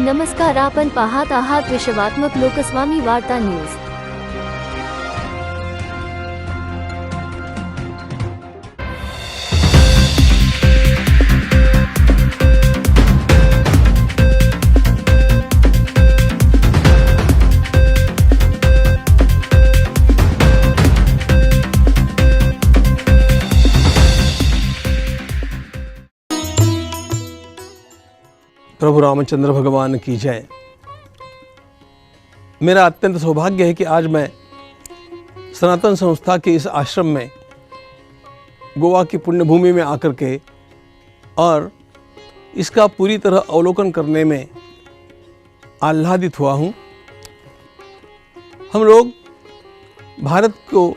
नमस्कार, आपण पाहत आहात विश्वात्मक लोकस्वामी वार्ता न्यूज। प्रभु रामचंद्र भगवान की जय। मेरा अत्यंत सौभाग्य है कि आज मैं सनातन संस्था के इस आश्रम में गोवा की पुण्यभूमि में आकर के और इसका पूरी तरह अवलोकन करने में आह्लादित हुआ हूँ। हम लोग भारत को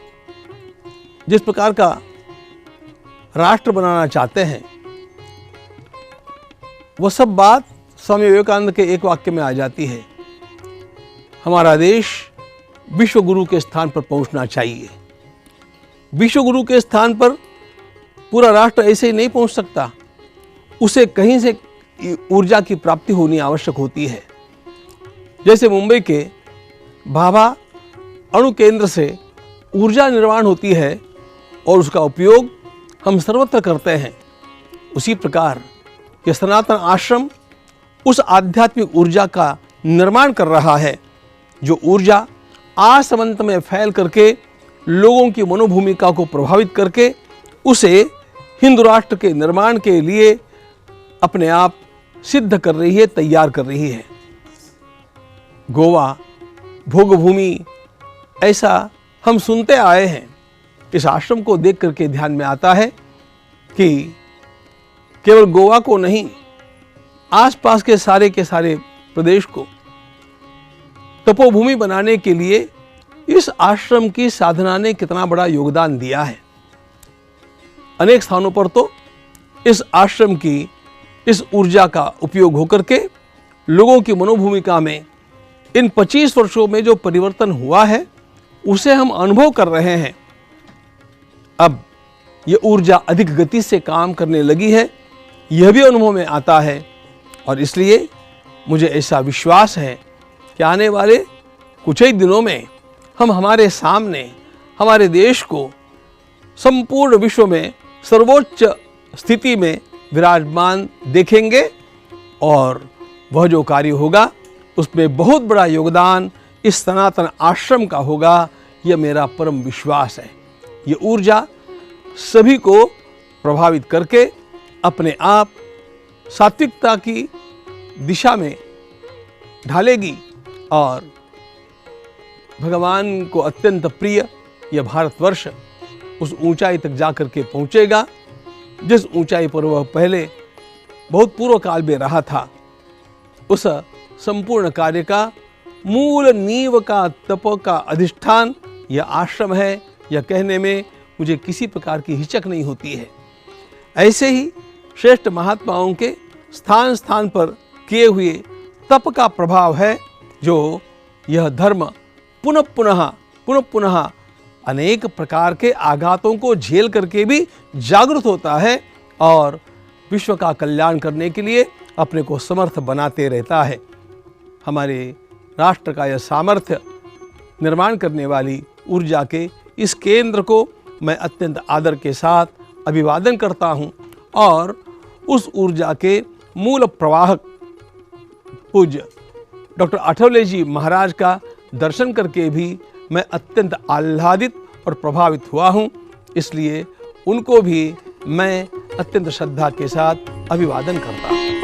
जिस प्रकार का राष्ट्र बनाना चाहते हैं, वह सब बात स्वामी विवेकानंद के एक वाक्य में आ जाती है। हमारा देश विश्व गुरु के स्थान पर पहुंचना चाहिए। विश्व गुरु के स्थान पर पूरा राष्ट्र ऐसे ही नहीं पहुंच सकता, उसे कहीं से ऊर्जा की प्राप्ति होनी आवश्यक होती है। जैसे मुंबई के भाभा अणु केंद्र से ऊर्जा निर्माण होती है और उसका उपयोग हम सर्वत्र करते हैं, उसी प्रकार यह सनातन आश्रम उस आध्यात्मिक ऊर्जा का निर्माण कर रहा है, जो ऊर्जा आसमंत में फैल करके लोगों की मनोभूमिका को प्रभावित करके उसे हिंदू राष्ट्र के निर्माण के लिए अपने आप सिद्ध कर रही है, तैयार कर रही है। गोवा भोगभूमि ऐसा हम सुनते आए हैं। इस आश्रम को देख करके ध्यान में आता है कि केवल गोवा को नहीं, आसपास के सारे प्रदेश को तपोभूमि बनाने के लिए इस आश्रम की साधना ने कितना बड़ा योगदान दिया है। अनेक स्थानों पर तो इस आश्रम की इस ऊर्जा का उपयोग होकर के लोगों की मनोभूमिका में इन 25 वर्षों में जो परिवर्तन हुआ है, उसे हम अनुभव कर रहे हैं। अब ये ऊर्जा अधिक गति से काम करने लगी है, यह भी अनुभव में आता है। और इसलिए मुझे ऐसा विश्वास है कि आने वाले कुछ ही दिनों में हम हमारे सामने हमारे देश को संपूर्ण विश्व में सर्वोच्च स्थिति में विराजमान देखेंगे और वह जो कार्य होगा उसमें बहुत बड़ा योगदान इस सनातन आश्रम का होगा, यह मेरा परम विश्वास है। ये ऊर्जा सभी को प्रभावित करके अपने आप सात्विकता की दिशा में ढालेगी और भगवान को अत्यंत प्रिय यह भारतवर्ष उस ऊंचाई तक जाकर के पहुंचेगा जिस ऊंचाई पर वह पहले बहुत पूर्व काल में रहा था। उस संपूर्ण कार्य का मूल नींव का तप का अधिष्ठान यह आश्रम है। यह कहने में मुझे किसी प्रकार की हिचक नहीं होती है। ऐसे ही श्रेष्ठ महात्माओं के स्थान स्थान पर किए हुए तप का प्रभाव है, जो यह धर्म पुनः पुनः अनेक प्रकार के आघातों को झेल करके भी जागृत होता है और विश्व का कल्याण करने के लिए अपने को समर्थ बनाते रहता है। हमारे राष्ट्र का यह सामर्थ्य निर्माण करने वाली ऊर्जा के इस केंद्र को मैं अत्यंत आदर के साथ अभिवादन करता हूँ और उस ऊर्जा के मूल प्रवाहक पूज्य डॉक्टर आठवले जी महाराज का दर्शन करके भी मैं अत्यंत आह्लादित और प्रभावित हुआ हूँ। इसलिए उनको भी मैं अत्यंत श्रद्धा के साथ अभिवादन करता हूँ।